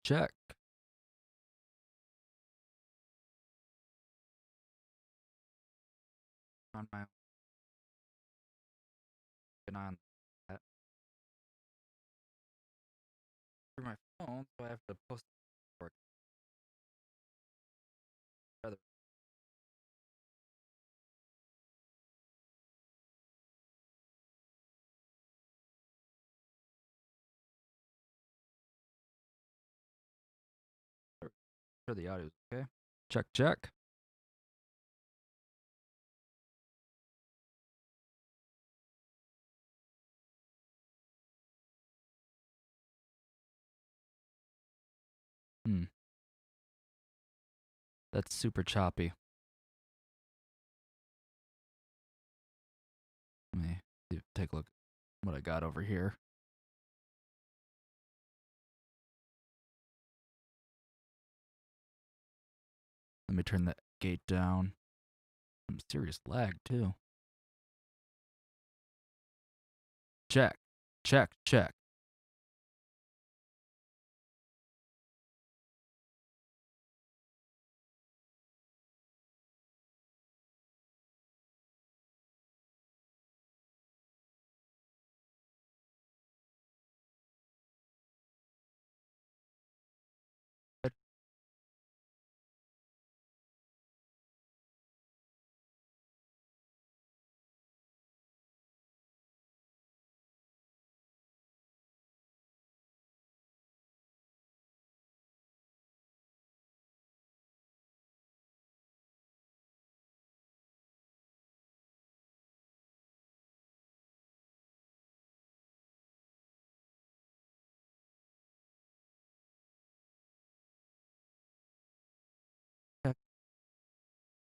Check. On my on that through my phone, so I have to post it for sure the audio's okay. Check. Hmm. That's super choppy. Let me take a look at what I got over here. Let me turn that gate down. Some serious lag too. Check. Check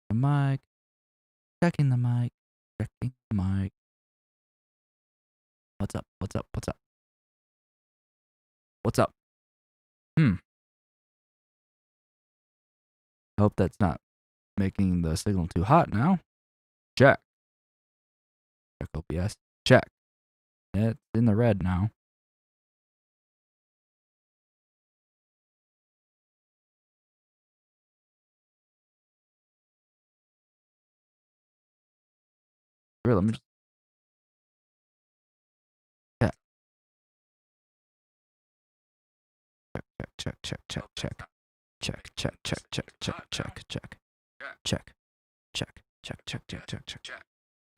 the mic. Checking the mic. Checking the mic. What's up? What's up? Hope that's not making the signal too hot now. Check OBS. Check. It's in the red now. Really, let me just check.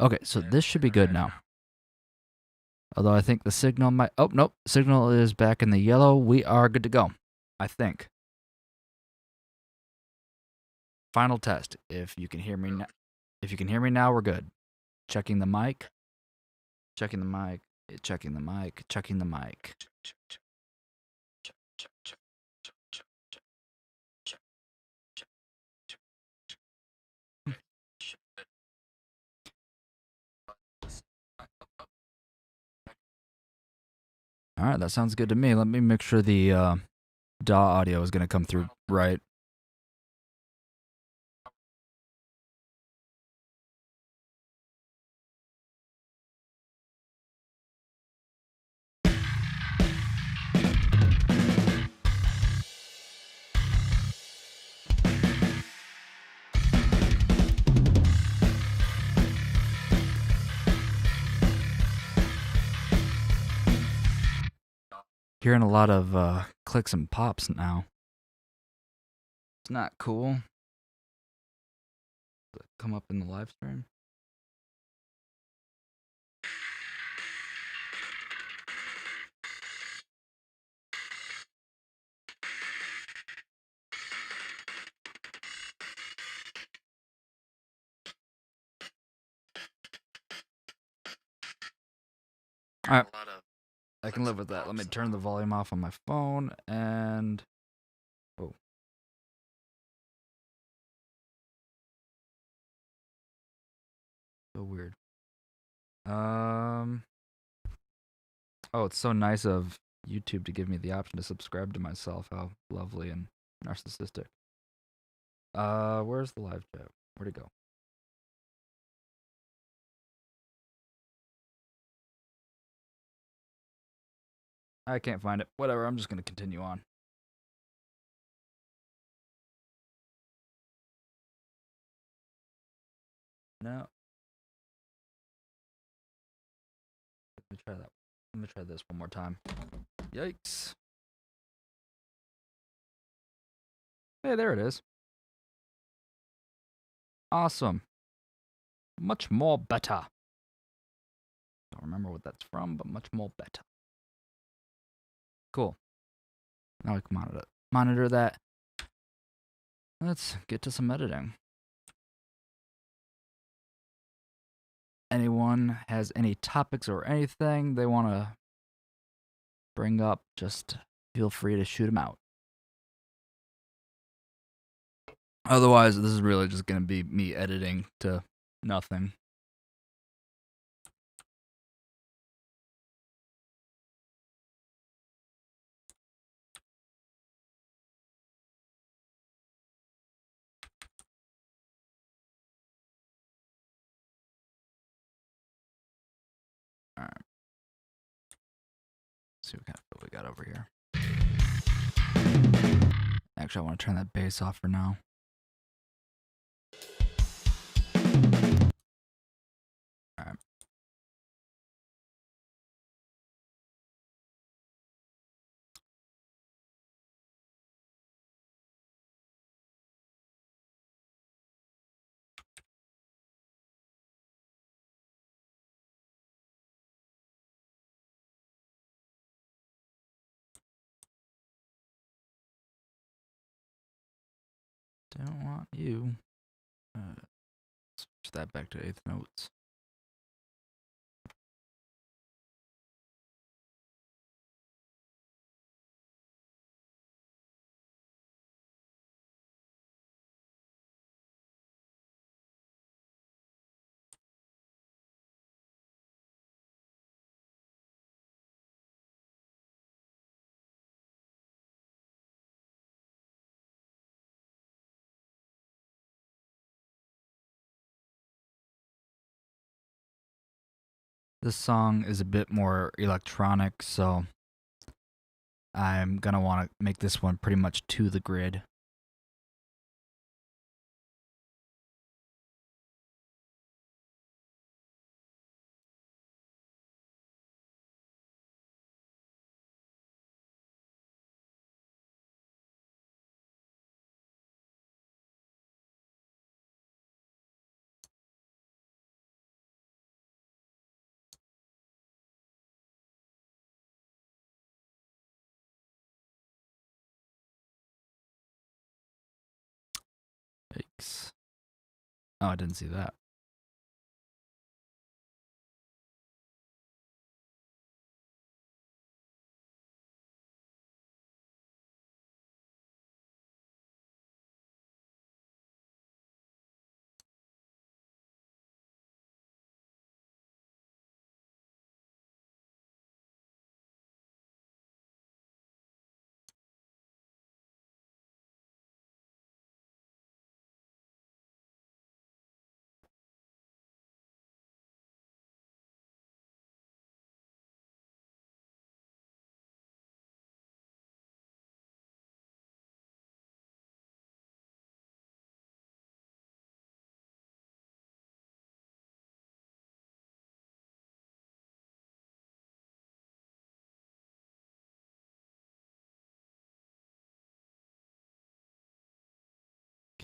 Okay, so this should be good now. Although I think the signal might. Oh nope, signal is back in the yellow. We are good to go. I think. Final test. If you can hear me now, we're good. Checking the mic. Checking the mic. All right, that sounds good to me. Let me make sure the DAW audio is going to come through right. Hearing a lot of clicks and pops now. It's not cool. Does it come up in the live stream? All right. I can live with that. Let me turn the volume off on my phone and. Oh. So weird. Oh, it's so nice of YouTube to give me the option to subscribe to myself. How lovely and narcissistic. Where's the live chat? Where'd it go? I can't find it. Whatever, I'm just gonna continue on. No. Let me try that. Let me try this one more time. Yikes. Hey, there it is. Awesome. Much more better. Don't remember what that's from, but much more better. Cool. Now we can monitor that. Let's get to some editing. Anyone has any topics or anything they want to bring up, just feel free to shoot them out. Otherwise, this is really just going to be me editing to nothing. All right. Let's see what kind of what we got over here. Actually, I want to turn that bass off for now. All right. Don't want you. Switch that back to eighth notes. This song is a bit more electronic, so I'm going to want to make this one pretty much to the grid. Yikes. Oh, I didn't see that.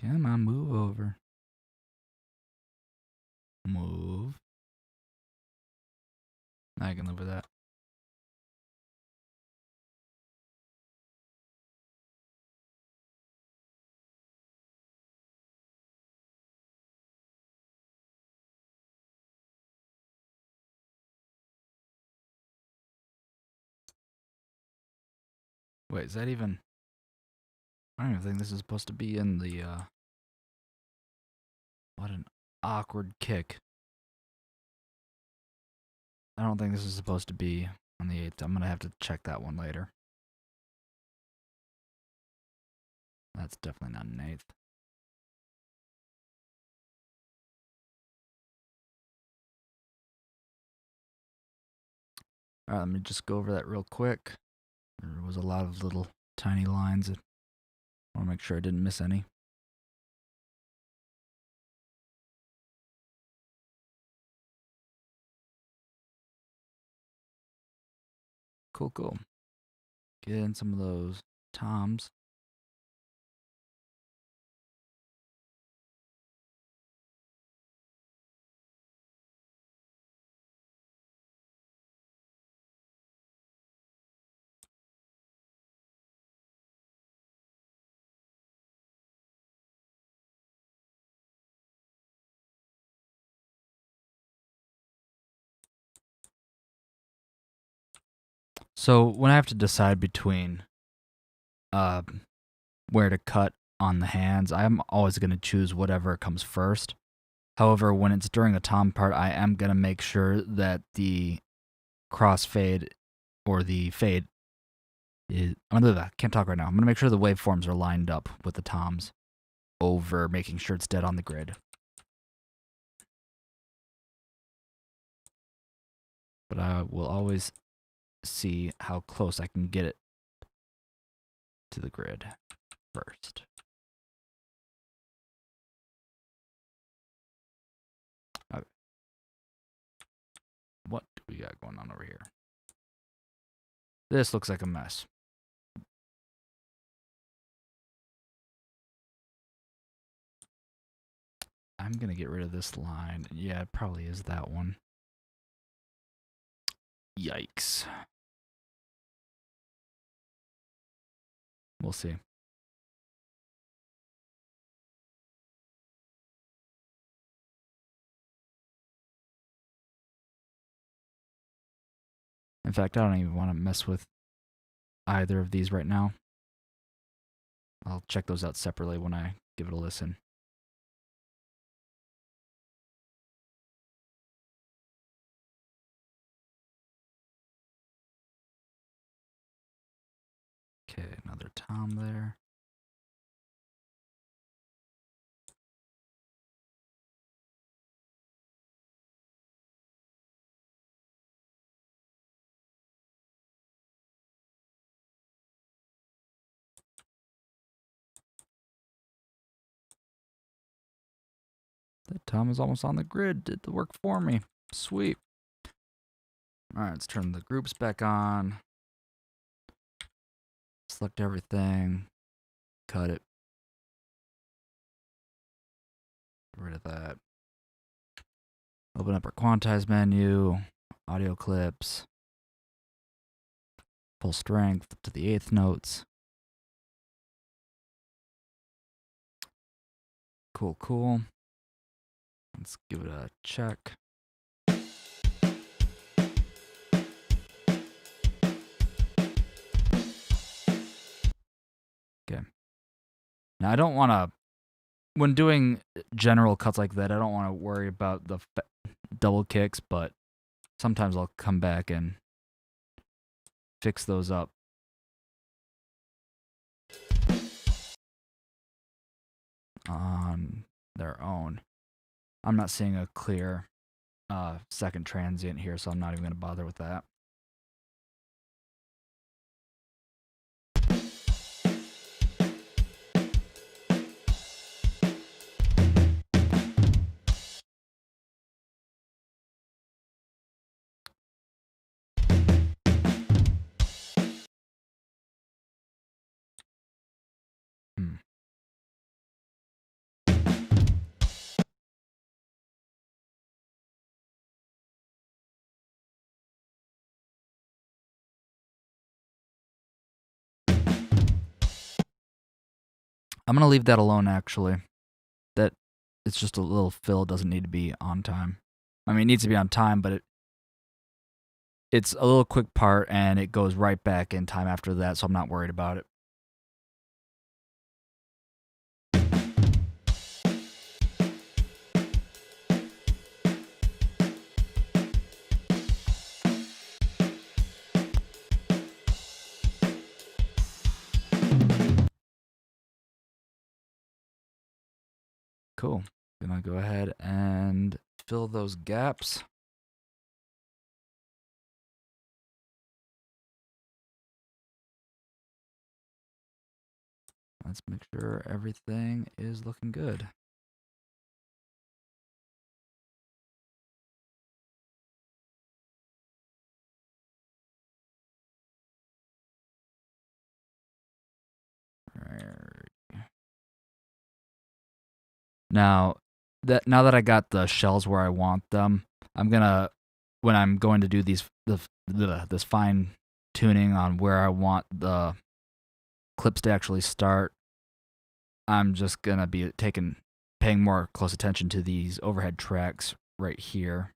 Come on, move over. Move. I can live with that. Wait, is that even... I don't even think this is supposed to be in the, What an awkward kick. I don't think this is supposed to be on the 8th. I'm going to have to check that one later. That's definitely not an 8th. Alright, let me just go over that real quick. There was a lot of little tiny lines. I want to make sure I didn't miss any. Cool, cool. Get in some of those toms. So when I have to decide between where to cut on the hands, I'm always going to choose whatever comes first. However, when it's during the tom part, I am going to make sure that the crossfade or the fade is. I'm going to do that. Can't talk right now. I'm going to make sure the waveforms are lined up with the toms over making sure it's dead on the grid. But I will always see how close I can get it to the grid first. Okay. What do we got going on over here? This looks like a mess. I'm going to get rid of this line. Yeah, it probably is that one. Yikes. We'll see. In fact, I don't even want to mess with either of these right now. I'll check those out separately when I give it a listen. Okay, another tom there. That tom is almost on the grid. Did the work for me. Sweet. All right, let's turn the groups back on. Select everything. Cut it. Get rid of that. Open up our quantize menu. Audio clips. Full strength to the 1/8 notes. Cool, cool. Let's give it a check. Okay. Now I don't want to, when doing general cuts like that, I don't want to worry about the double kicks, but sometimes I'll come back and fix those up. On their own. I'm not seeing a clear second transient here, so I'm not even going to bother with that. I'm going to leave that alone, actually. That it's just a little fill. Doesn't need to be on time. I mean, it needs to be on time, but it's a little quick part, and it goes right back in time after that, so I'm not worried about it. Cool. Gonna go ahead and fill those gaps. Let's make sure everything is looking good. Now that I got the shells where I want them, I'm gonna when I'm going to do this fine tuning on where I want the clips to actually start, I'm just gonna be paying more close attention to these overhead tracks right here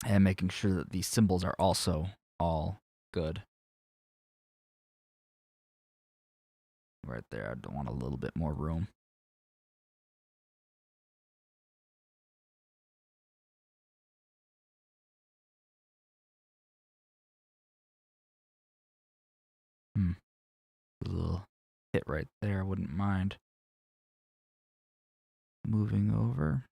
and making sure that these symbols are also all good. Right there, I don't want a little bit more room. A little hit right there, wouldn't mind moving over.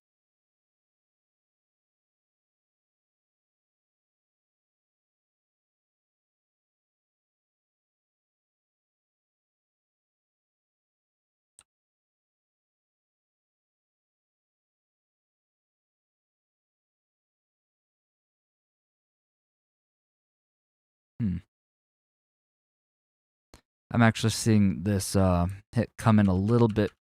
I'm actually seeing this hit come in a little bit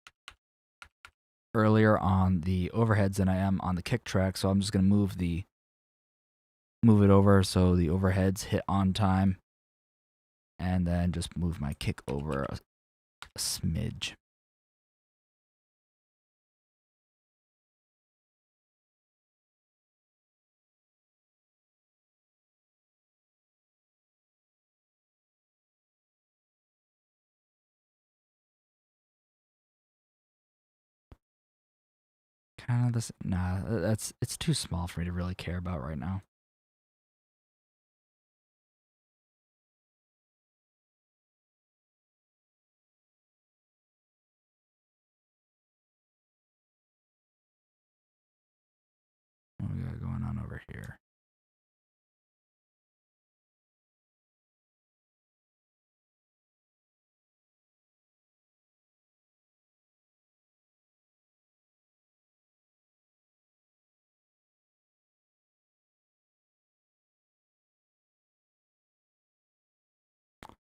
earlier on the overheads than I am on the kick track, so I'm just gonna move it over so the overheads hit on time, and then just move my kick over a smidge. Kind of this. Nah, it's too small for me to really care about right now. What we got going on over here?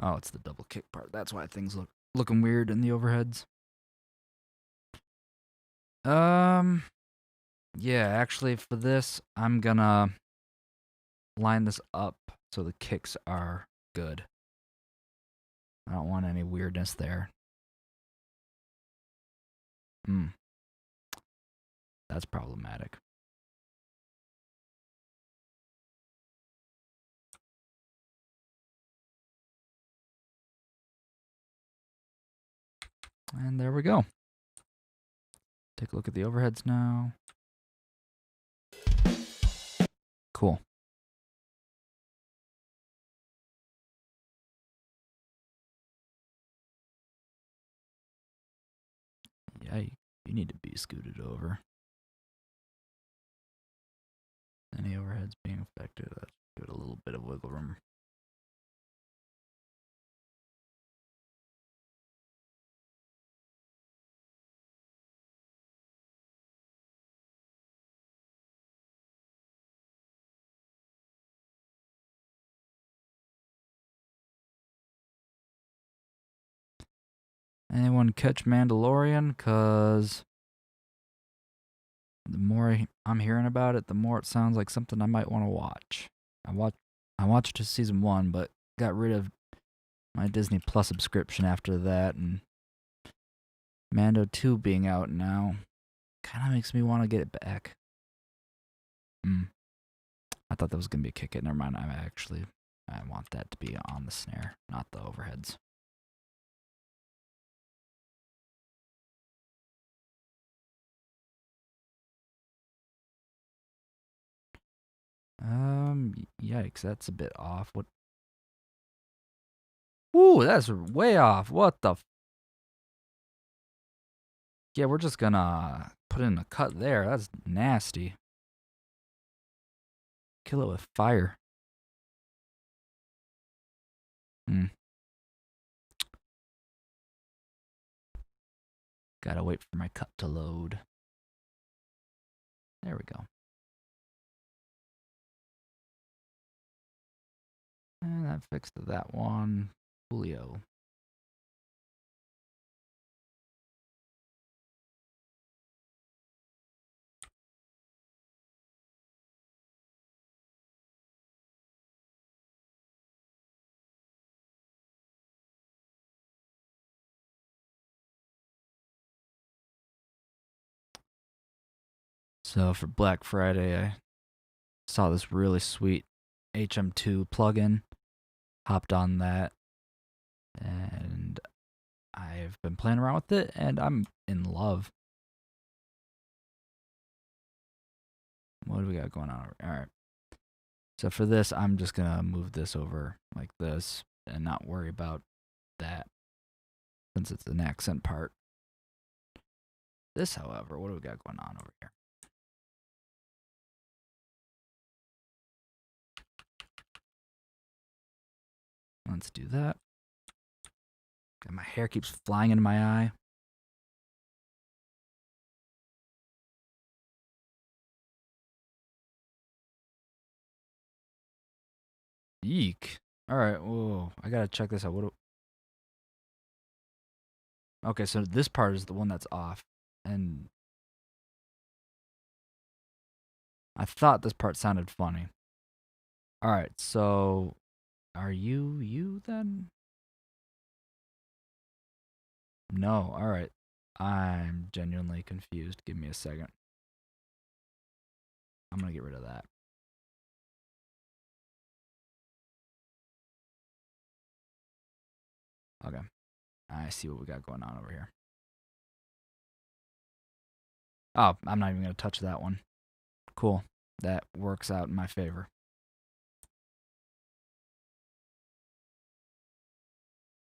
Oh, it's the double kick part. That's why things looking weird in the overheads. Yeah, actually for this, I'm gonna line this up so the kicks are good. I don't want any weirdness there. That's problematic. And there we go. Take a look at the overheads now. Cool. Yeah, you need to be scooted over. Any overheads being affected, let's give it a little bit of wiggle room. Anyone catch Mandalorian? Cause the more I'm hearing about it, the more it sounds like something I might want to watch. I watched season 1, but got rid of my Disney Plus subscription after that, and Mando 2 being out now kind of makes me want to get it back. I thought that was gonna be a kick it. Never mind. I want that to be on the snare, not the overheads. Yikes, that's a bit off. What? Ooh, that's way off. What the? Yeah, we're just gonna put in a cut there. That's nasty. Kill it with fire. Gotta wait for my cut to load. There we go. And that fixed that one. Julio. So for Black Friday, I saw this really sweet HM2 plugin, hopped on that, and I've been playing around with it, and I'm in love. What do we got going on? All right. So for this, I'm just going to move this over like this and not worry about that since it's an accent part. This, however, what do we got going on over here? Let's do that. God, my hair keeps flying into my eye. Eek. All right. Whoa. I got to check this out. Okay, so this part is the one that's off. And I thought this part sounded funny. All right, so are you then? No, all right. I'm genuinely confused. Give me a second. I'm going to get rid of that. Okay. I see what we got going on over here. Oh, I'm not even going to touch that one. Cool. That works out in my favor.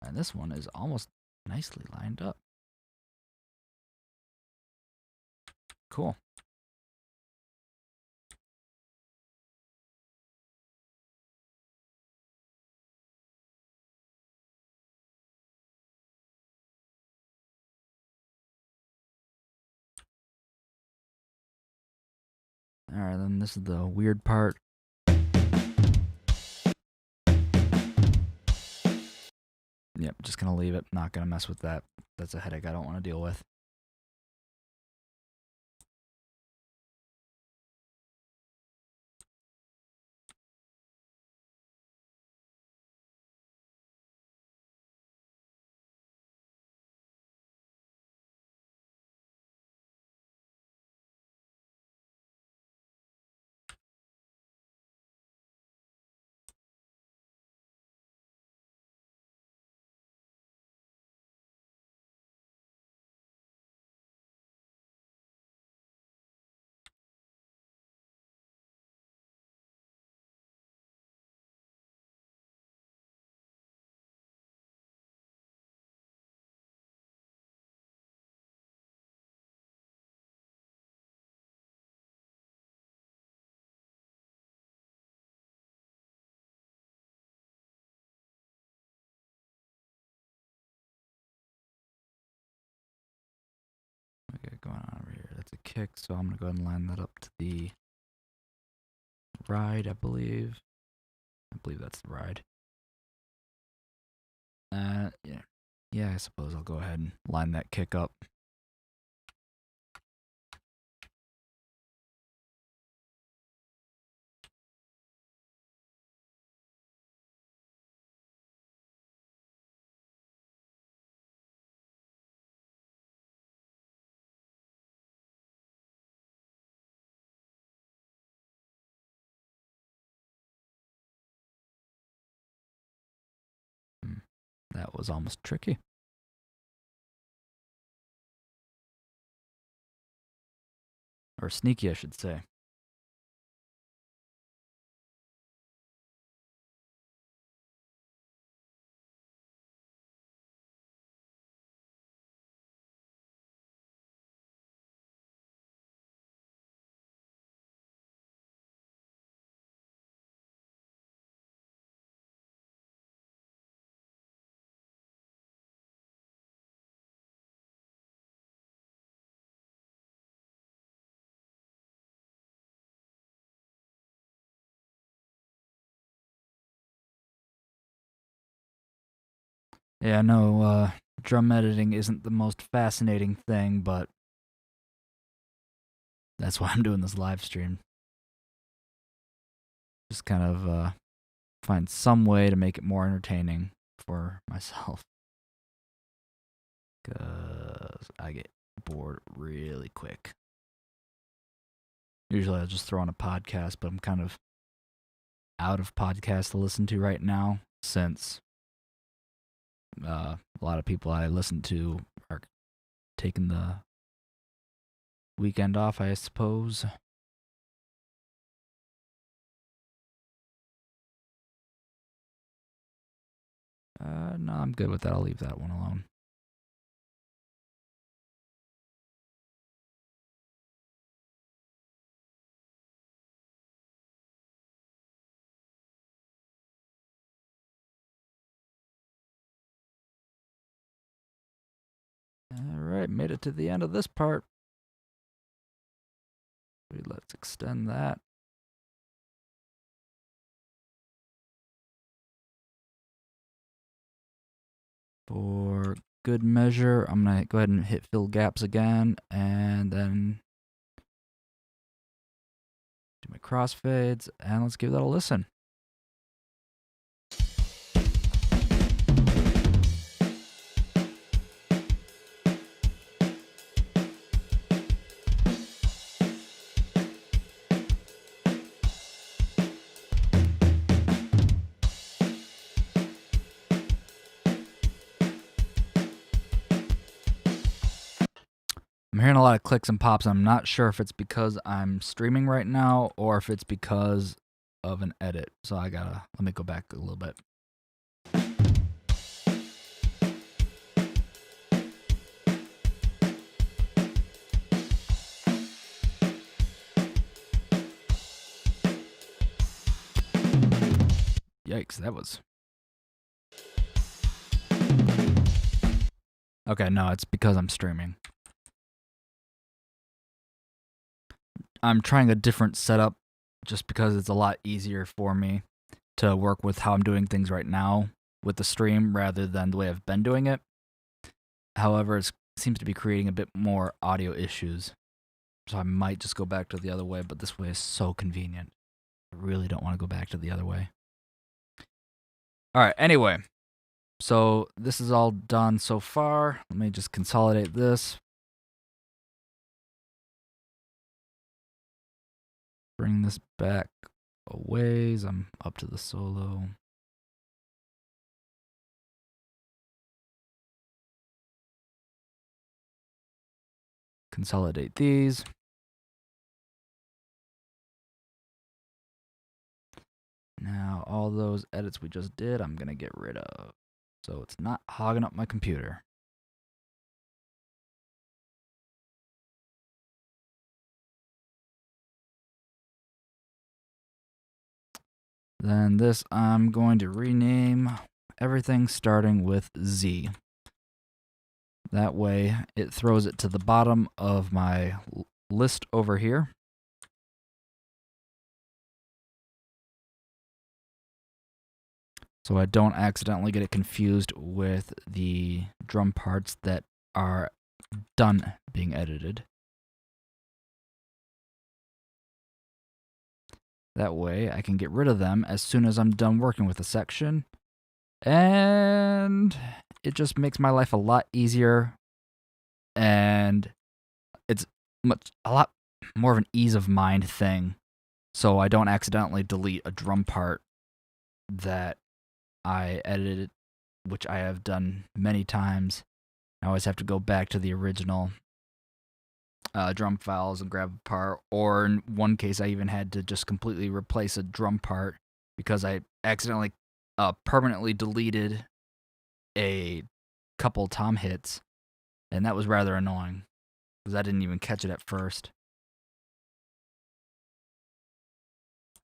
And this one is almost nicely lined up. Cool. All right, then this is the weird part. Yep, just going to leave it. Not going to mess with that. That's a headache I don't want to deal with. Okay, going on over here. That's a kick, so I'm going to go ahead and line that up to the ride, I believe. I believe that's the ride. Yeah. Yeah, I suppose I'll go ahead and line that kick up. That was almost tricky. Or sneaky, I should say. Yeah, no, drum editing isn't the most fascinating thing, but that's why I'm doing this live stream. Just kind of find some way to make it more entertaining for myself. Because I get bored really quick. Usually I'll just throw on a podcast, but I'm kind of out of podcasts to listen to right now since a lot of people I listen to are taking the weekend off, I suppose. No, I'm good with that. I'll leave that one alone. Alright, made it to the end of this part. Let's extend that. For good measure, I'm going to go ahead and hit fill gaps again, and then do my crossfades, and let's give that a listen. I'm hearing a lot of clicks and pops. I'm not sure if it's because I'm streaming right now or if it's because of an edit. So let me go back a little bit. Yikes, that was... Okay, no, it's because I'm streaming. I'm trying a different setup just because it's a lot easier for me to work with how I'm doing things right now with the stream rather than the way I've been doing it. However, it seems to be creating a bit more audio issues. So I might just go back to the other way, but this way is so convenient. I really don't want to go back to the other way. Alright, anyway. So this is all done so far. Let me just consolidate this. Bring this back a ways. I'm up to the solo. Consolidate these. Now, all those edits we just did, I'm going to get rid of. So it's not hogging up my computer. Then this, I'm going to rename everything starting with Z. That way, it throws it to the bottom of my list over here. So I don't accidentally get it confused with the drum parts that are done being edited. That way I can get rid of them as soon as I'm done working with a section. And it just makes my life a lot easier. And it's a lot more of an ease of mind thing. So I don't accidentally delete a drum part that I edited, which I have done many times. I always have to go back to the original drum files and grab a part, or in one case I even had to just completely replace a drum part because I accidentally permanently deleted a couple tom hits, and that was rather annoying because I didn't even catch it at first.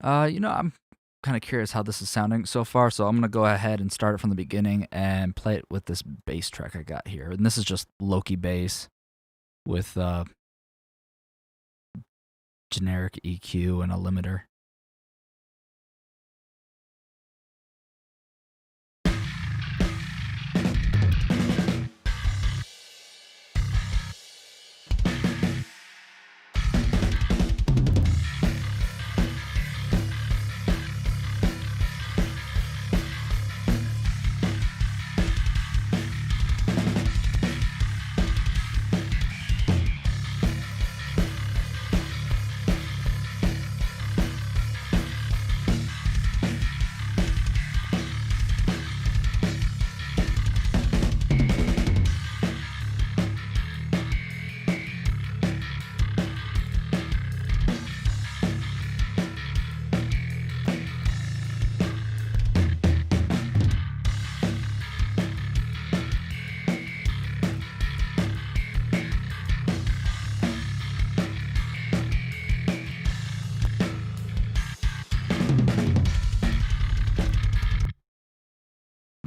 I'm kind of curious how this is sounding so far, so I'm going to go ahead and start it from the beginning and play it with this bass track I got here. And this is just Loki bass with generic EQ and a limiter.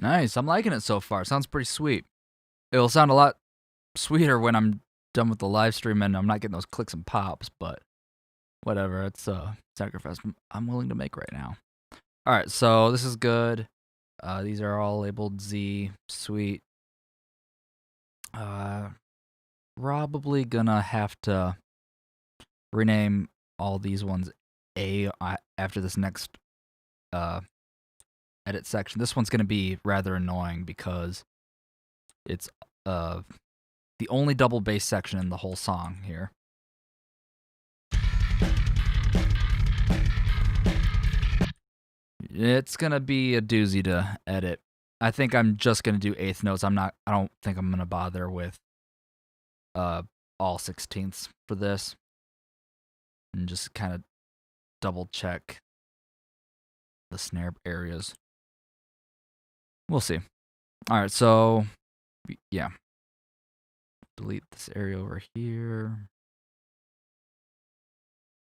Nice. I'm liking it so far. Sounds pretty sweet. It'll sound a lot sweeter when I'm done with the live stream and I'm not getting those clicks and pops, but whatever. It's a sacrifice I'm willing to make right now. All right, so this is good. These are all labeled Z. Sweet. Probably gonna have to rename all these ones A after this next edit section. This one's gonna be rather annoying because it's the only double bass section in the whole song here. It's gonna be a doozy to edit. I think I'm just gonna do eighth notes. I don't think I'm gonna bother with all 16ths for this. And just kind of double check the snare areas. We'll see. All right, so yeah. Delete this area over here.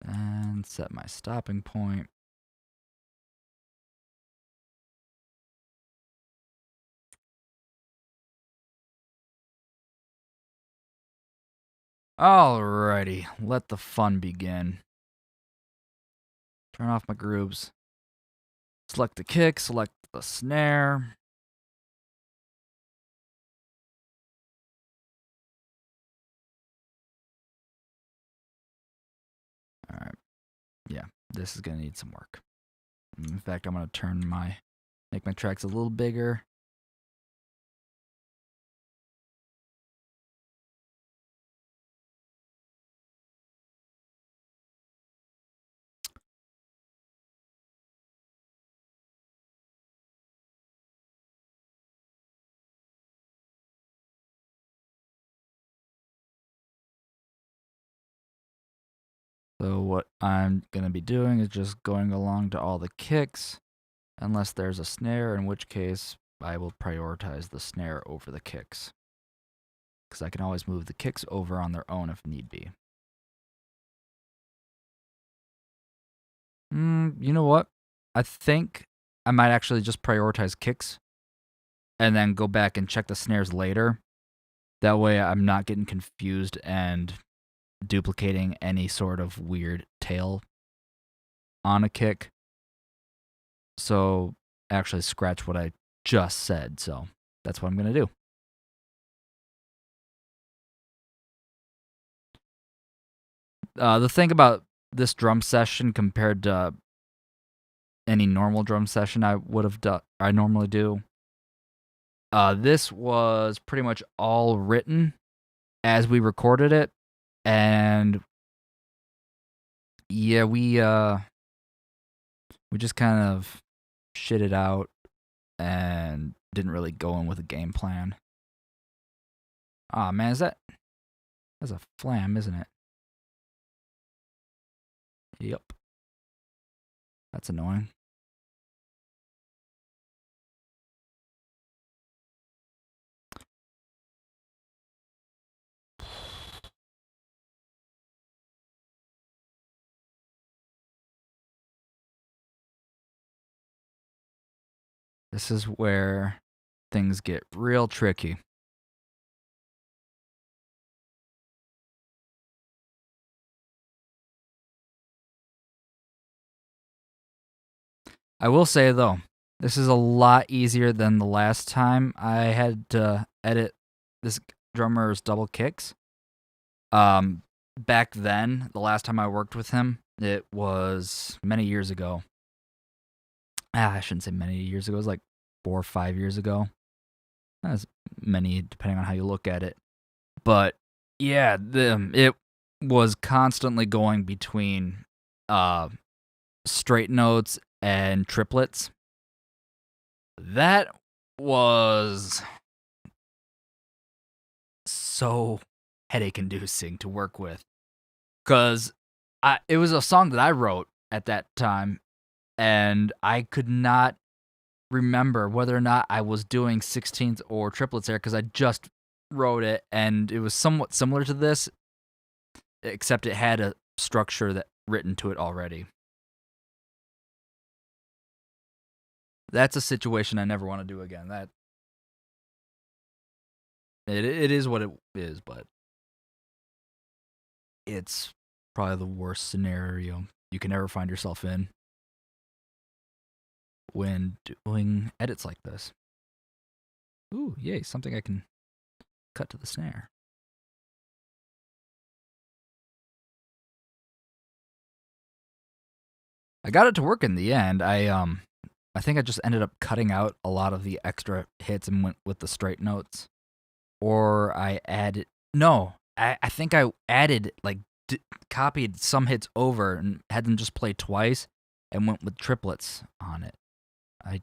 And set my stopping point. Alrighty, let the fun begin. Turn off my grooves. Select the kick, select the snare. Alright, yeah, this is gonna need some work. In fact, I'm gonna make my tracks a little bigger. So what I'm going to be doing is just going along to all the kicks, unless there's a snare, in which case I will prioritize the snare over the kicks. Because I can always move the kicks over on their own if need be. You know what? I think I might actually just prioritize kicks and then go back and check the snares later. That way I'm not getting confused and duplicating any sort of weird tail on a kick. So actually scratch what I just said. So that's what I'm going to do. The thing about this drum session compared to any normal drum session I normally do, this was pretty much all written as we recorded it, and yeah, we just kind of shit it out and didn't really go in with a game plan. Ah, man, that's a flam, isn't it? Yep. That's annoying. This is where things get real tricky. I will say, though, this is a lot easier than the last time I had to edit this drummer's double kicks. Back then, the last time I worked with him, it was many years ago. I shouldn't say many years ago. It was like 4 or 5 years ago. As many, depending on how you look at it. But yeah, it was constantly going between straight notes and triplets. That was so headache-inducing to work with, because it was a song that I wrote at that time, and I could not remember whether or not I was doing 16ths or triplets there, because I just wrote it, and it was somewhat similar to this, except it had a structure that written to it already. That's a situation I never want to do again. That it is what it is, but it's probably the worst scenario you can ever find yourself in when doing edits like this. Ooh, yay, something I can cut to the snare. I got it to work in the end. I think I just ended up cutting out a lot of the extra hits and went with the straight notes. Or I added I think I added like copied some hits over and had them just play twice and went with triplets on it. I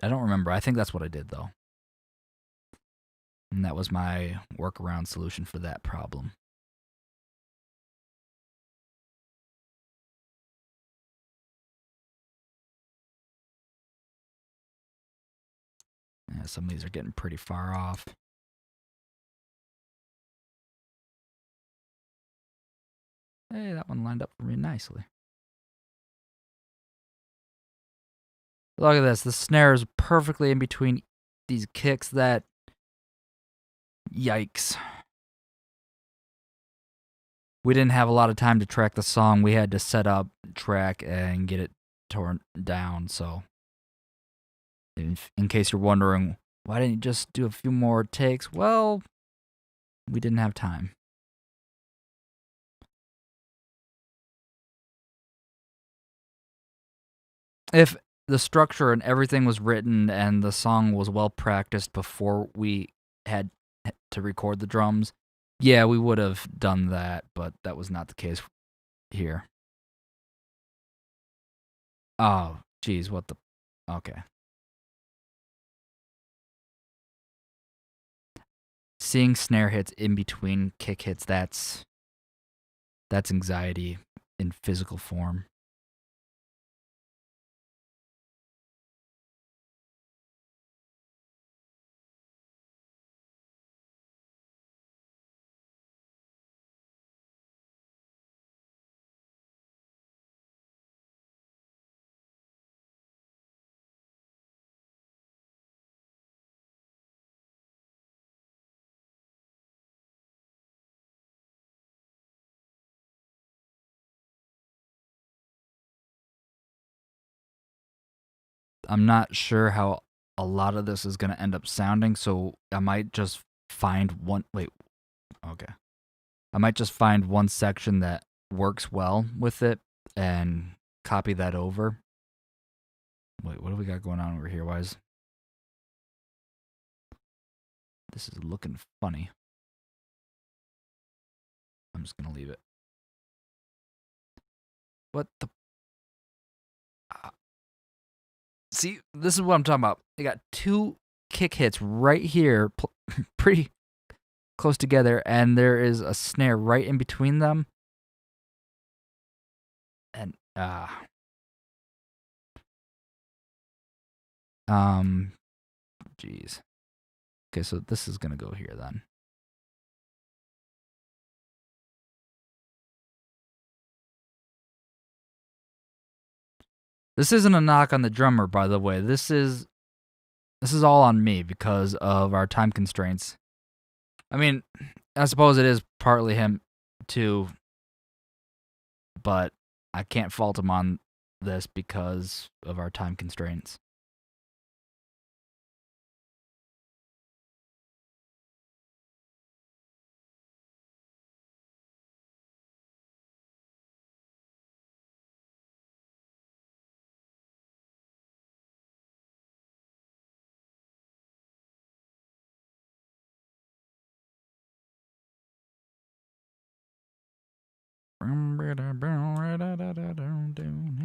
don't remember. I think that's what I did though. And that was my workaround solution for that problem. Yeah, some of these are getting pretty far off. Hey, that one lined up for me nicely. Look at this. The snare is perfectly in between these kicks. That... Yikes. We didn't have a lot of time to track the song. We had to set up, track, and get it torn down. So, in case you're wondering, why didn't you just do a few more takes? Well, we didn't have time. If the structure and everything was written and the song was well practiced before we had to record the drums, yeah, we would have done that, but that was not the case here. Oh, geez, what the... Okay. Seeing snare hits in between kick hits, that's anxiety in physical form. I'm not sure how a lot of this is going to end up sounding, so I might just find one... Wait, okay. I might just find one section that works well with it and copy that over. Wait, what do we got going on over here? Why is... This is looking funny. I'm just going to leave it. What the... See, this is what I'm talking about. They got two kick hits right here, pretty close together, and there is a snare right in between them. And, geez. Okay, so this is gonna go here then. This isn't a knock on the drummer, by the way. This is all on me because of our time constraints. I mean, I suppose it is partly him too, but I can't fault him on this because of our time constraints.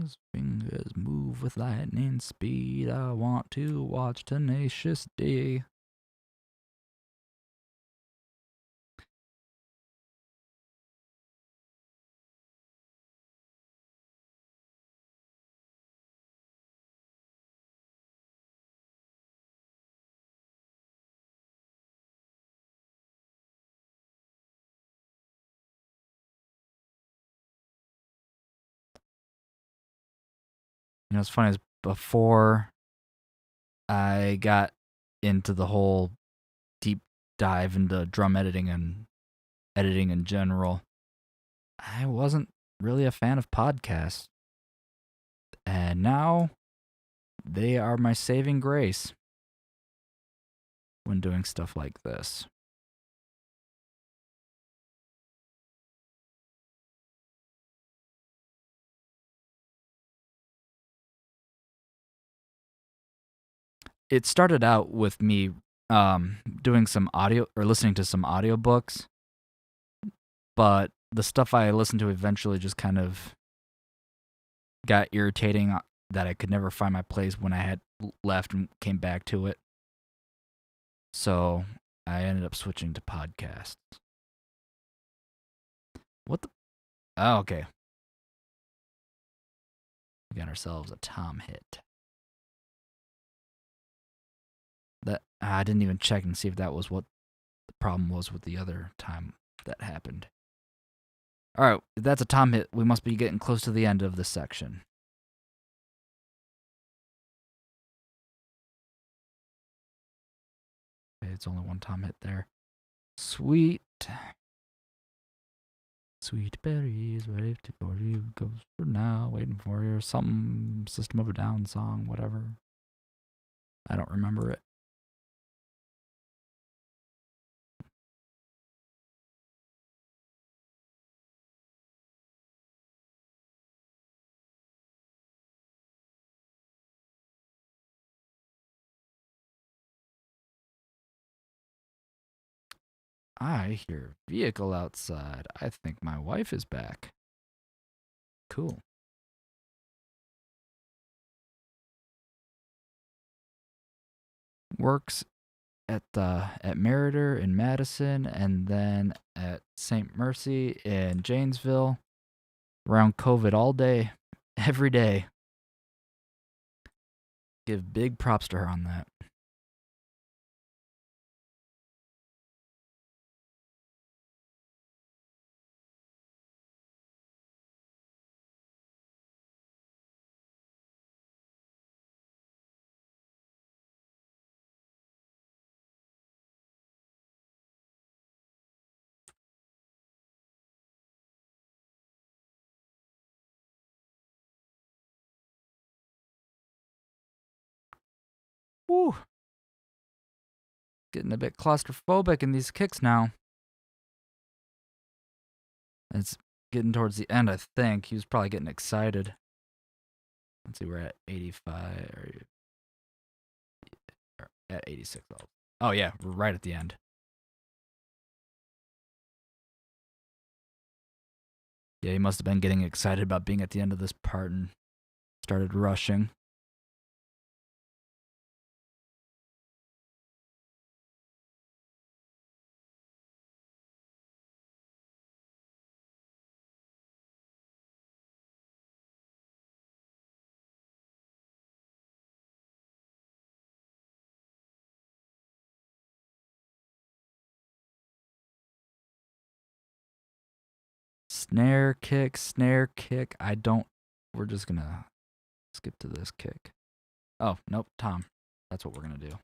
His fingers move with lightning speed. I want to watch Tenacious D. You know, it's funny, is before I got into the whole deep dive into drum editing and editing in general, I wasn't really a fan of podcasts. And now they are my saving grace when doing stuff like this. It started out with me doing some audio or listening to some audiobooks, but the stuff I listened to eventually just kind of got irritating that I could never find my place when I had left and came back to it. So I ended up switching to podcasts. What the? Oh, okay. We got ourselves a Tom hit. That I didn't even check and see if that was what the problem was with the other time that happened. All right, if that's a Tom hit, we must be getting close to the end of this section. Okay, it's only one Tom hit there. Sweet. Sweet berries, ready to go. You goes for now, waiting for you. Something System of a Down song, whatever. I don't remember it. I hear a vehicle outside. I think my wife is back. Cool. Works at Meritor in Madison, and then at St. Mercy in Janesville. Around COVID all day, every day. Give big props to her on that. Woo! Getting a bit claustrophobic in these kicks now. It's getting towards the end, I think. He was probably getting excited. Let's see, we're at 85 or at 86. Oh, yeah, we're right at the end. Yeah, he must have been getting excited about being at the end of this part and started rushing. Snare kick. I don't. We're just gonna skip to this kick. Oh, nope, Tom. That's what we're gonna do.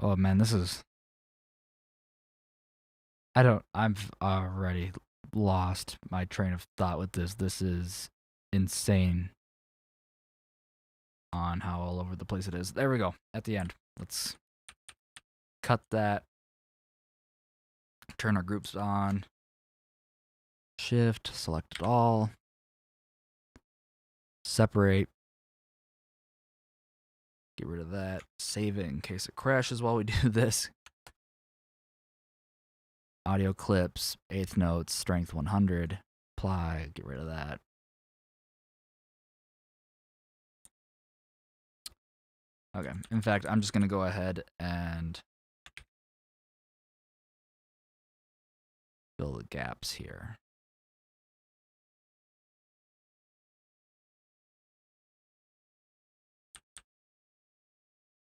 Oh man, this is. I don't. I've already lost my train of thought with this. This is insane on how all over the place it is. There we go. At the end. Let's cut that. Turn our groups on. Shift, select it all. Separate. Get rid of that. Save it in case it crashes while we do this. Audio clips, eighth notes, strength 100. Apply, get rid of that. Okay, in fact, I'm just going to go ahead and fill the gaps here.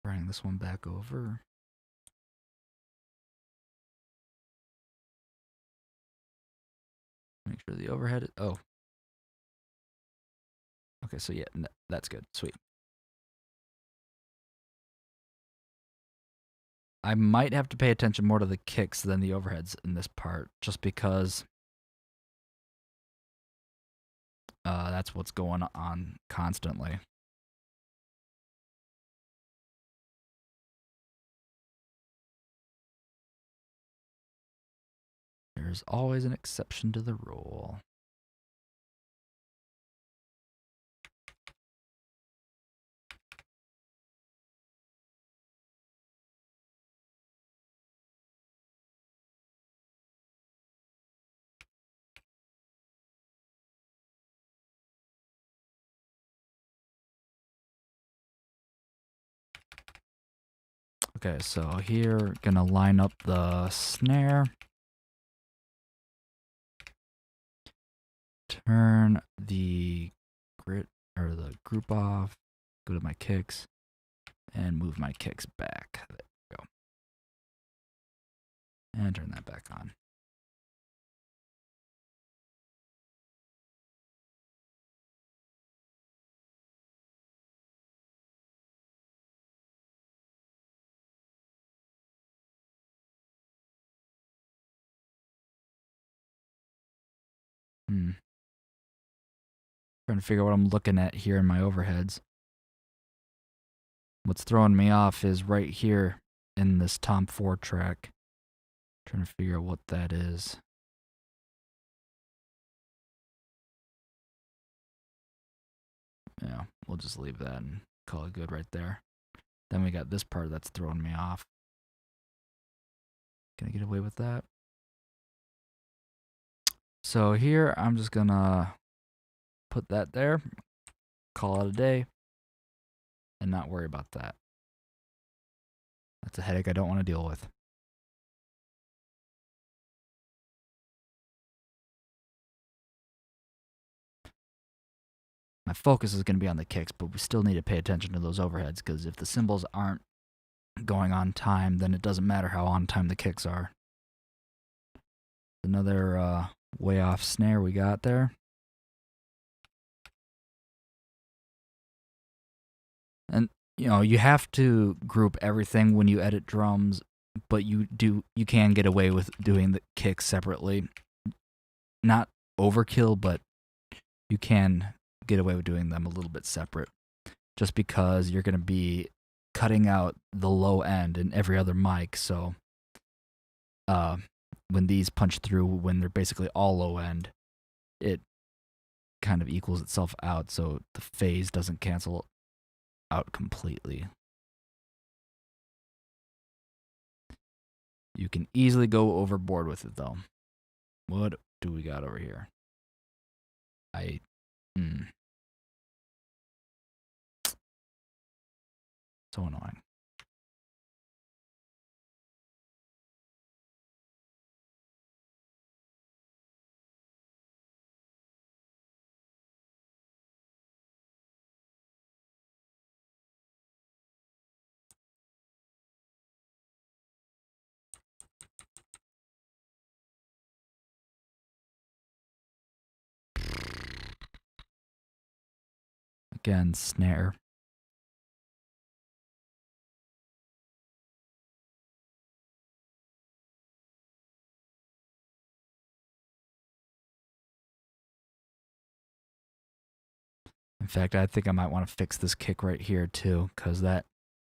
Bring this one back over. Make sure the overhead. Oh. Okay, so yeah, that's good. Sweet. I might have to pay attention more to the kicks than the overheads in this part, just because that's what's going on constantly. There's always an exception to the rule. Okay, so here, gonna line up the snare. Turn the grit or the group off. Go to my kicks and move my kicks back. There we go. And turn that back on. Trying to figure out what I'm looking at here in my overheads. What's throwing me off is right here in this Tom 4 track. Trying to figure out what that is. Yeah, we'll just leave that and call it good right there. Then we got this part that's throwing me off. Can I get away with that? So here, I'm just gonna put that there, call it a day, and not worry about that. That's a headache I don't want to deal with. My focus is going to be on the kicks, but we still need to pay attention to those overheads, because if the cymbals aren't going on time, then it doesn't matter how on time the kicks are. Another way off snare we got there. And you have to group everything when you edit drums, but you can get away with doing the kicks separately. Not overkill, but you can get away with doing them a little bit separate, just because you're going to be cutting out the low end in every other mic. So when these punch through, when they're basically all low end, it kind of equals itself out, so the phase doesn't cancel out completely. You can easily go overboard with it, though. What do we got over here? So annoying. Again, snare. In fact, I think I might want to fix this kick right here too, because that's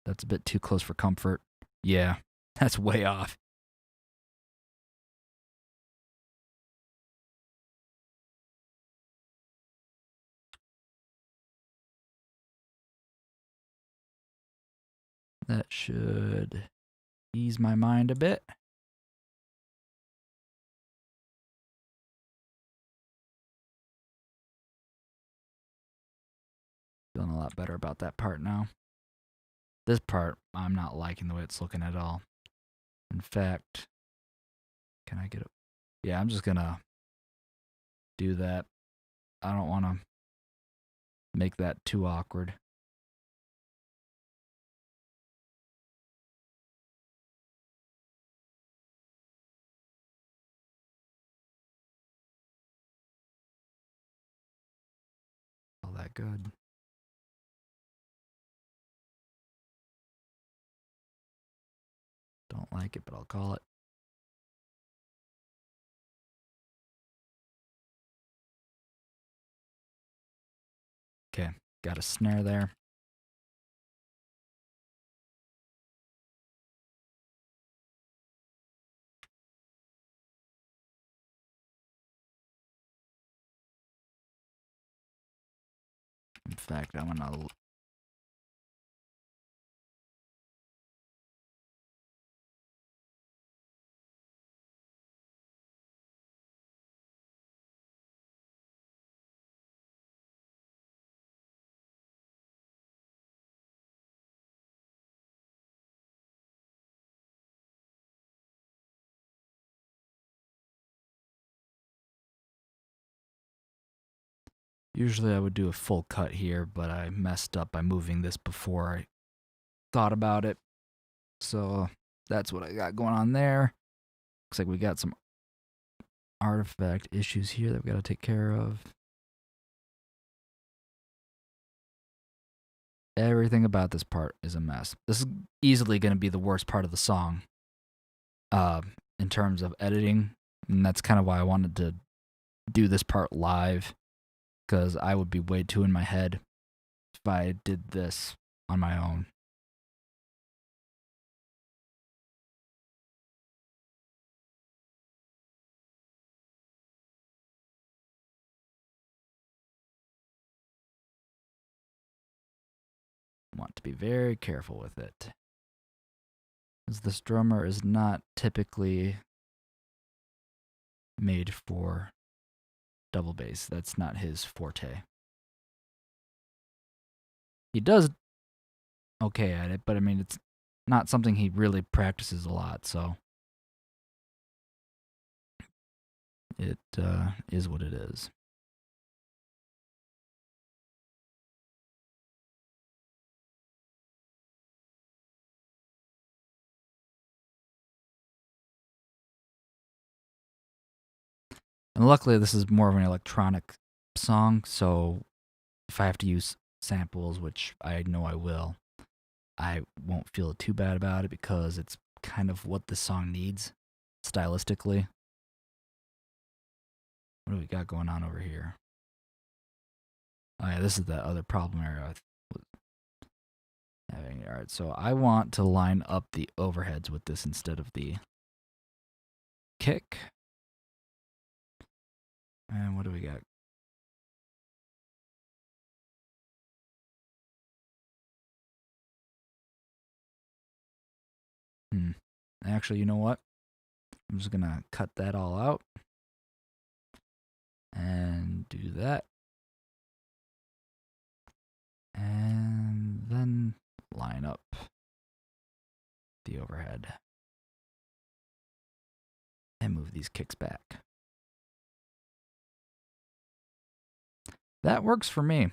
a bit too close for comfort. Yeah, that's way off. That should ease my mind a bit. Feeling a lot better about that part now. This part, I'm not liking the way it's looking at all. In fact, can I get it? Yeah, I'm just gonna do that. I don't want to make that too awkward. good. Don't like it, but I'll call it. Okay, got a snare there. In fact, I'm gonna. Usually I would do a full cut here, but I messed up by moving this before I thought about it. So that's what I got going on there. Looks like we got some artifact issues here that we got to take care of. Everything about this part is a mess. This is easily going to be the worst part of the song in terms of editing. And that's kind of why I wanted to do this part live, because I would be way too in my head if I did this on my own. Want to be very careful with it, because this drummer is not typically made for double bass. That's not his forte. He does okay at it, but I mean, it's not something he really practices a lot, so it is what it is. And luckily, this is more of an electronic song, so if I have to use samples, which I know I will, I won't feel too bad about it because it's kind of what the song needs stylistically. What do we got going on over here? Oh yeah, this is the other problem area with having. All right, so I want to line up the overheads with this instead of the kick. And what do we got? Actually, you know what? I'm just gonna cut that all out and do that. And then line up the overhead and move these kicks back. That works for me.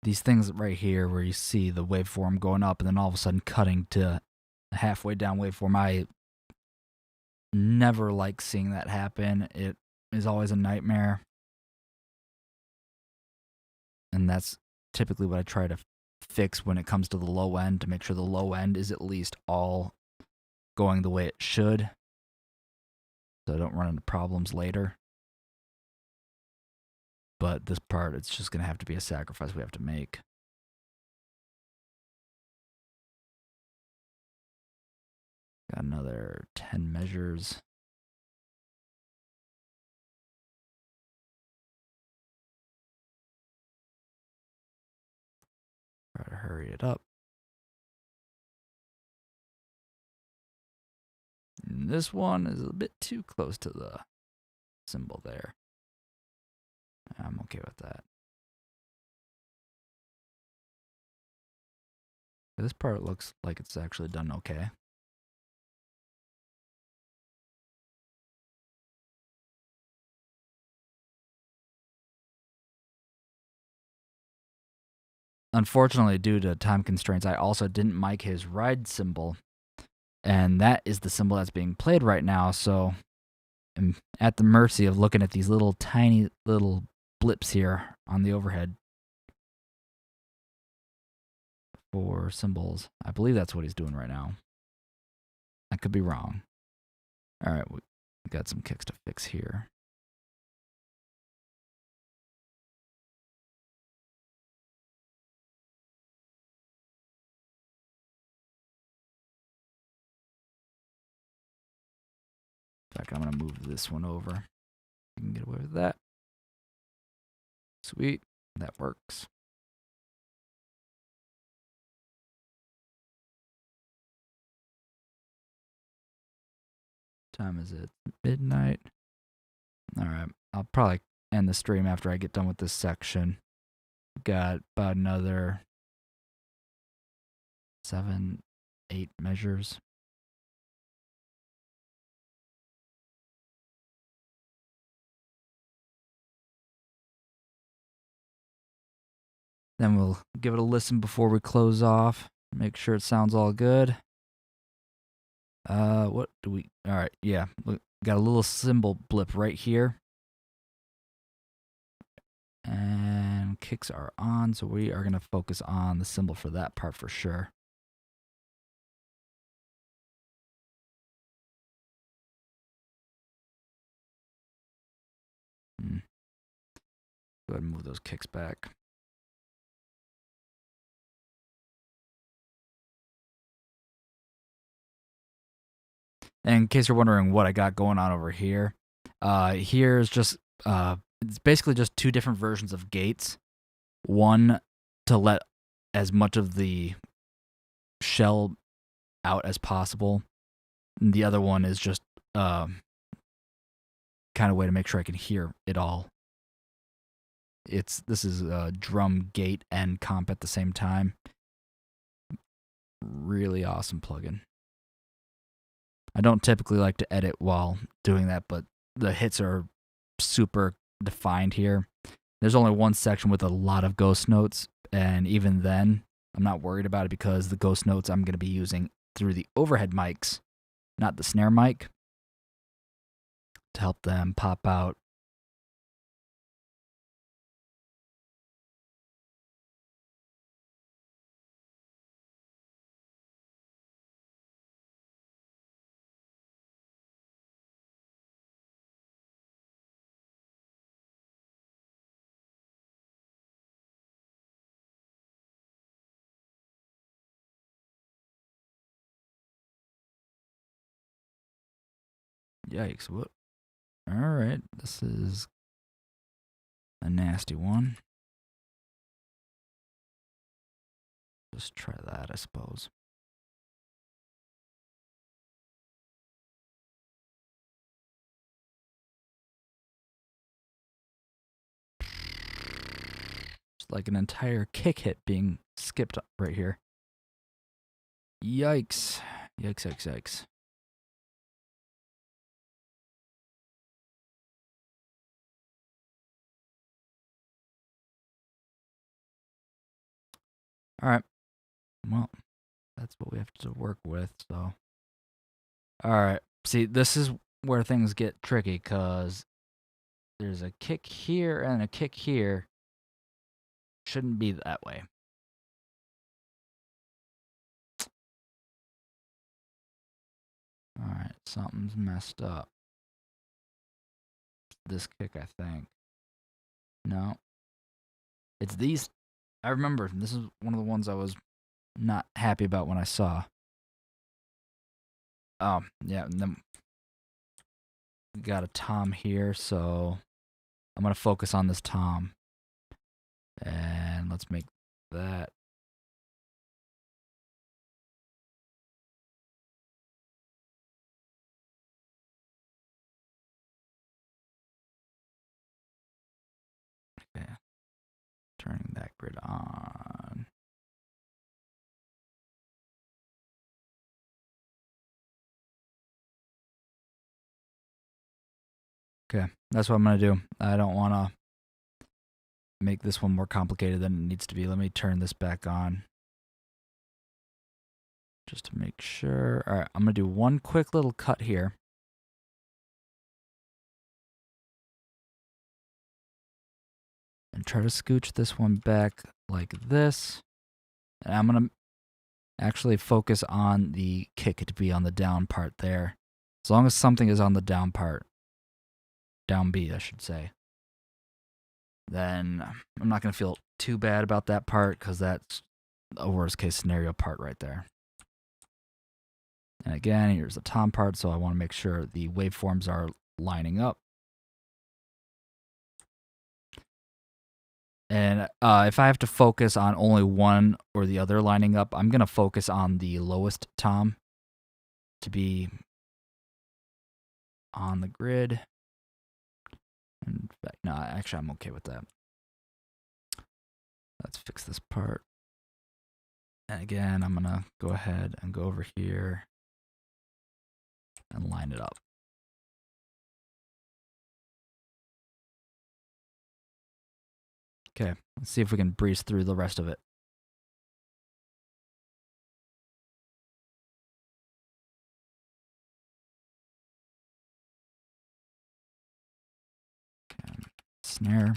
These things right here where you see the waveform going up and then all of a sudden cutting to halfway down waveform, I never like seeing that happen. It is always a nightmare. And that's typically what I try to fix when it comes to the low end, to make sure the low end is at least all going the way it should, so I don't run into problems later. But this part, it's just going to have to be a sacrifice we have to make. Got another 10 measures. Try to hurry it up. And this one is a bit too close to the symbol there. I'm okay with that. This part looks like it's actually done okay. unfortunately, due to time constraints, I also didn't mic his ride symbol, and that is the symbol that's being played right now. So I'm at the mercy of looking at these little tiny little blips here on the overhead for symbols. I believe that's what he's doing right now. I could be wrong. All right, we got some kicks to fix here. In fact, I'm going to move this one over. You can get away with that. Sweet. That works. Time is it? Midnight. All right. I'll probably end the stream after I get done with this section. Got about another 7, 8 measures. Then we'll give it a listen before we close off. Make sure it sounds all good. What do we? All right, yeah. We got a little cymbal blip right here. And kicks are on, so we are going to focus on the cymbal for that part for sure. Go ahead and move those kicks back. And in case you're wondering what I got going on over here, here's just it's basically just 2 different versions of gates. One to let as much of the shell out as possible. And the other one is just kind of way to make sure I can hear it all. This is a drum gate and comp at the same time. Really awesome plugin. I don't typically like to edit while doing that, but the hits are super defined here. There's only one section with a lot of ghost notes, and even then, I'm not worried about it because the ghost notes I'm going to be using through the overhead mics, not the snare mic, to help them pop out. Yikes, what? Alright, this is a nasty one. Just try that, I suppose. It's like an entire kick hit being skipped right here. Yikes. Yikes, yikes, yikes. Alright. Well, that's what we have to work with, so. Alright. See, this is where things get tricky, because there's a kick here and a kick here. Shouldn't be that way. Alright, something's messed up. This kick, I think. No. It's these. I remember, this is one of the ones I was not happy about when I saw. Yeah, and then we got a tom here, so I'm going to focus on this tom. And let's make that. Okay. Turning that grid on. Okay, that's what I'm going to do. I don't want to make this one more complicated than it needs to be. Let me turn this back on just to make sure. All right, I'm going to do one quick little cut here. And try to scooch this one back like this. And I'm going to actually focus on the kick to be on the down part there. As long as something is on the down part, down B, I should say, then I'm not going to feel too bad about that part because that's a worst case scenario part right there. And again, here's the tom part, so I want to make sure the waveforms are lining up. And if I have to focus on only one or the other lining up, I'm going to focus on the lowest tom to be on the grid. And no, actually, I'm okay with that. Let's fix this part. And again, I'm going to go ahead and go over here and line it up. Okay, let's see if we can breeze through the rest of it. Okay, snare.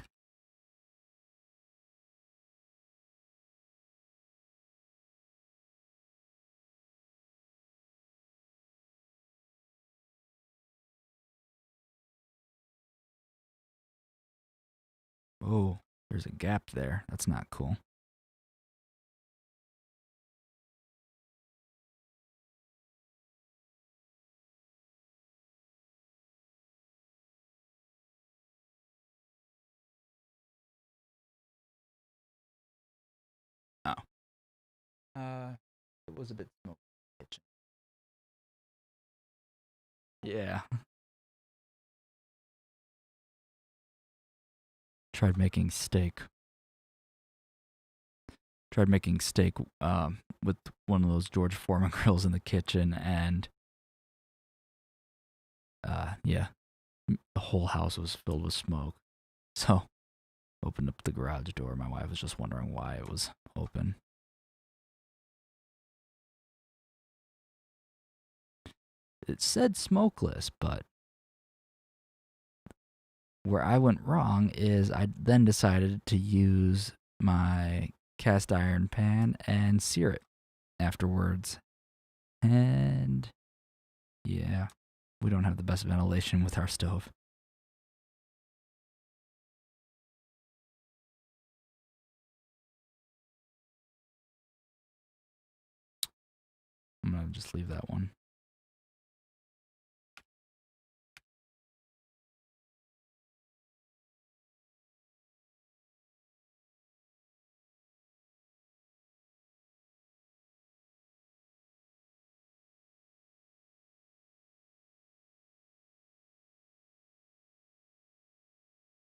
Oh, there's a gap there. That's not cool. Oh. It was a bit smoky. Yeah. Tried making steak. Tried making steak with one of those George Foreman grills in the kitchen, and yeah, the whole house was filled with smoke. So, opened up the garage door. My wife was just wondering why it was open. It said smokeless, but where I went wrong is I then decided to use my cast iron pan and sear it afterwards. And yeah, we don't have the best ventilation with our stove. I'm going to just leave that one.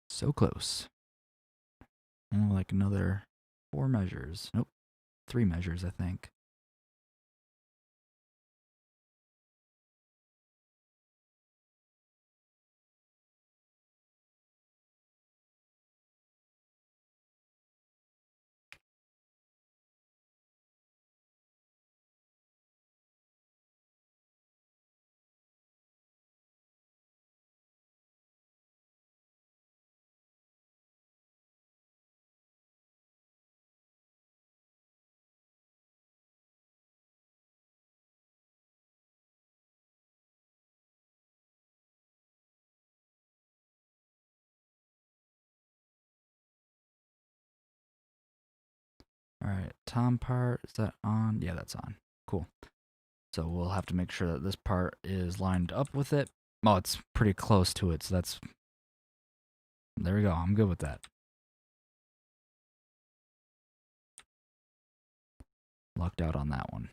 So close. And like another 4 measures. Nope, 3 measures, I think. All right, tom part, is that on? Yeah, that's on. Cool. So we'll have to make sure that this part is lined up with it. Oh, it's pretty close to it, so that's... There we go, I'm good with that. Lucked out on that one.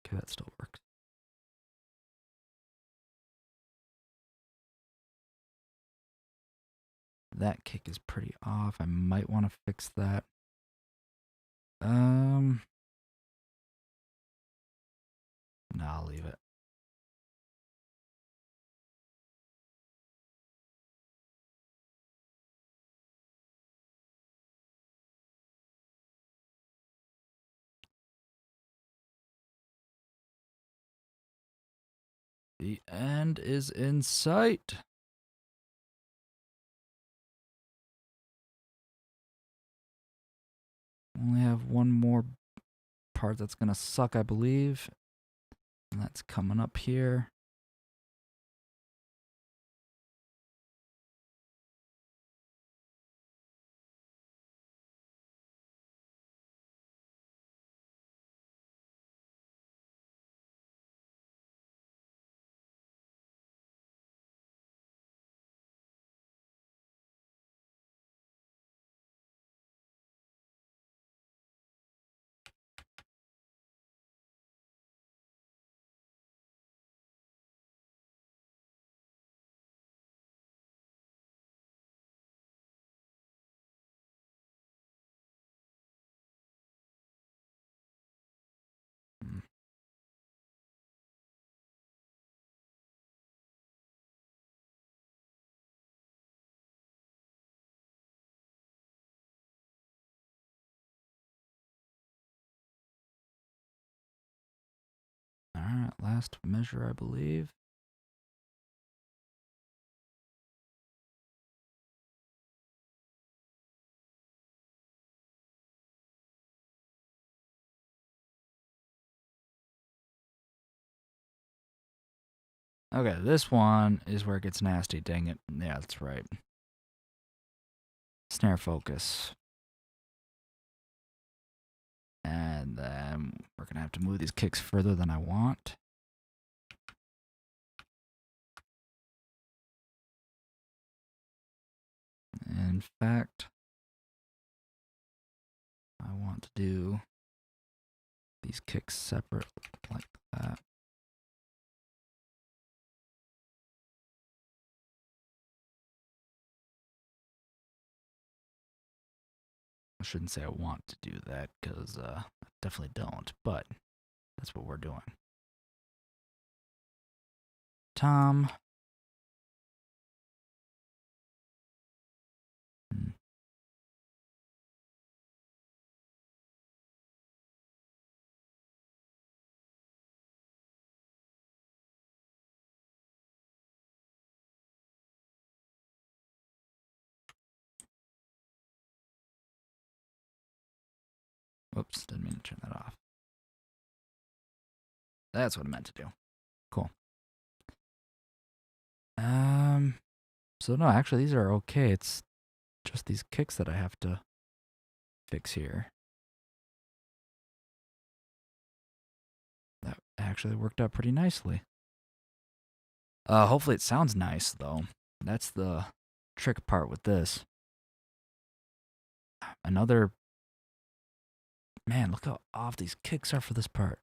Okay, that still works. that kick is pretty off. I might want to fix that. No, I'll leave it. The end is in sight. Only have one more part that's gonna suck, I believe. And that's coming up here. Alright, last measure, I believe. Okay, this one is where it gets nasty, dang it. Yeah, that's right. Snare focus. And then we're going to have to move these kicks further than I want. In fact, I want to do these kicks separate like that. I shouldn't say I want to do that because I definitely don't, but that's what we're doing. Tom. Whoops, didn't mean to turn that off. That's what I meant to do. Cool. So no, actually these are okay. It's just these kicks that I have to fix here. That actually worked out pretty nicely. Hopefully it sounds nice though. That's the trick part with this. Another man, look how off these kicks are for this part.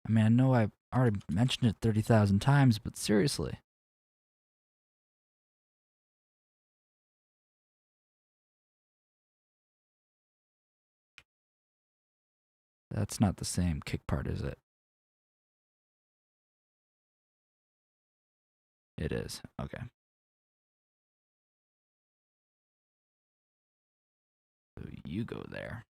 I mean, I know I already mentioned it 30,000 times, but seriously. That's not the same kick part, is it? It is. Okay. So you go there.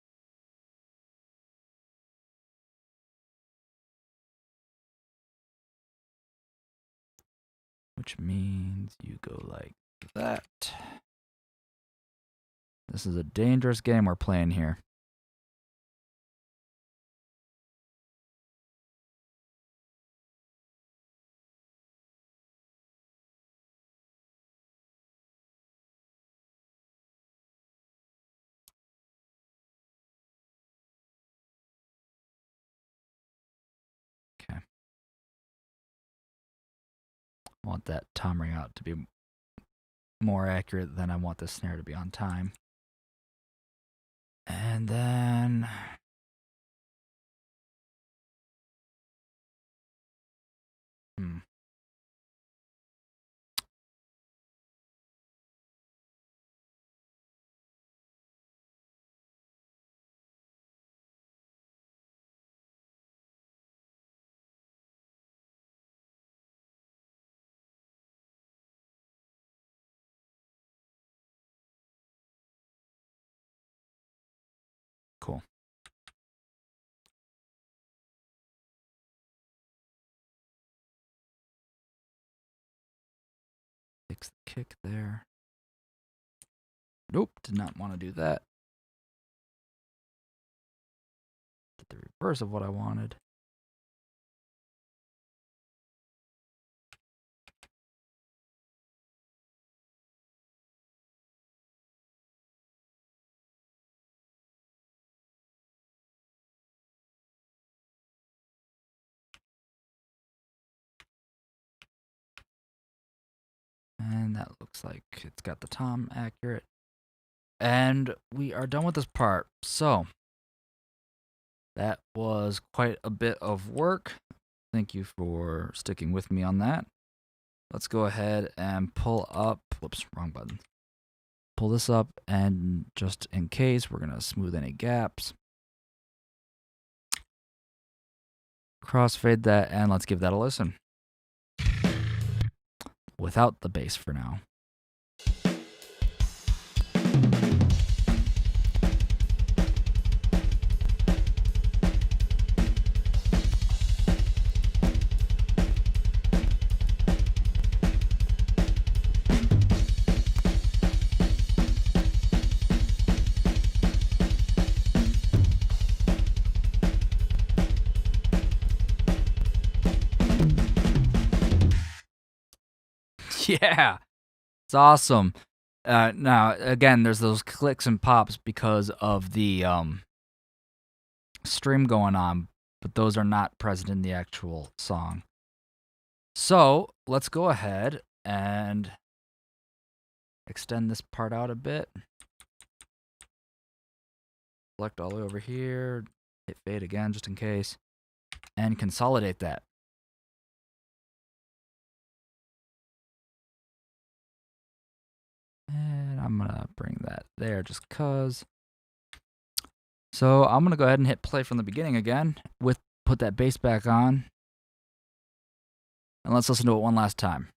Which means you go like that. This is a dangerous game we're playing here. Okay. I want that tom ring out to be more accurate than I want the snare to be on time. And then fix the kick there. Nope, did not want to do that. Did the reverse of what I wanted. And that looks like it's got the tom accurate. And we are done with this part. So, that was quite a bit of work. Thank you for sticking with me on that. Let's go ahead and pull up, whoops, wrong button. Pull this up, and just in case, we're gonna smooth any gaps. Crossfade that, and let's give that a listen. Without the bass for now. Yeah, it's awesome. Now, again, there's those clicks and pops because of the stream going on, but those are not present in the actual song. So, let's go ahead and extend this part out a bit. Select all the way over here, hit fade again just in case, and consolidate that. And I'm going to bring that there just because. So I'm going to go ahead and hit play from the beginning again, put that bass back on. And let's listen to it one last time.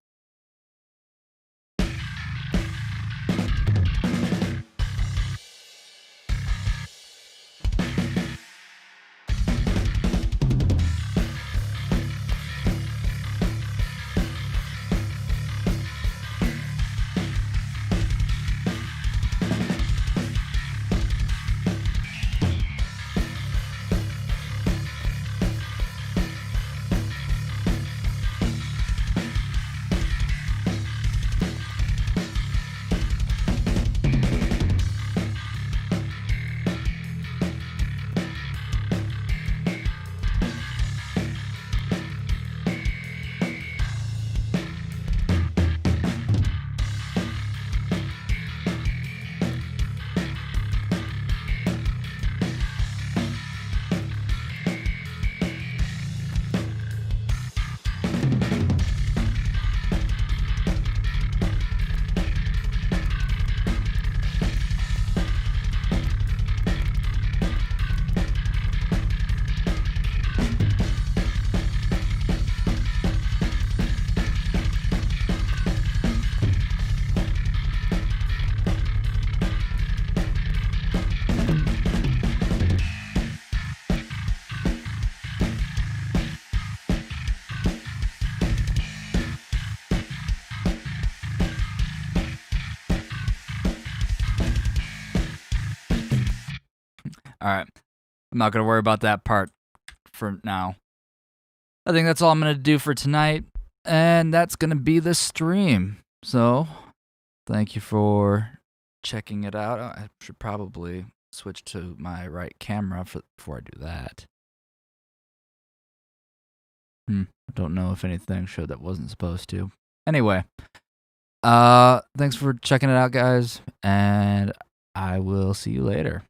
All right. I'm not going to worry about that part for now. I think that's all I'm going to do for tonight. And that's going to be the stream. So, thank you for checking it out. I should probably switch to my right camera before I do that. I don't know if anything showed that wasn't supposed to. Anyway, thanks for checking it out, guys. And I will see you later.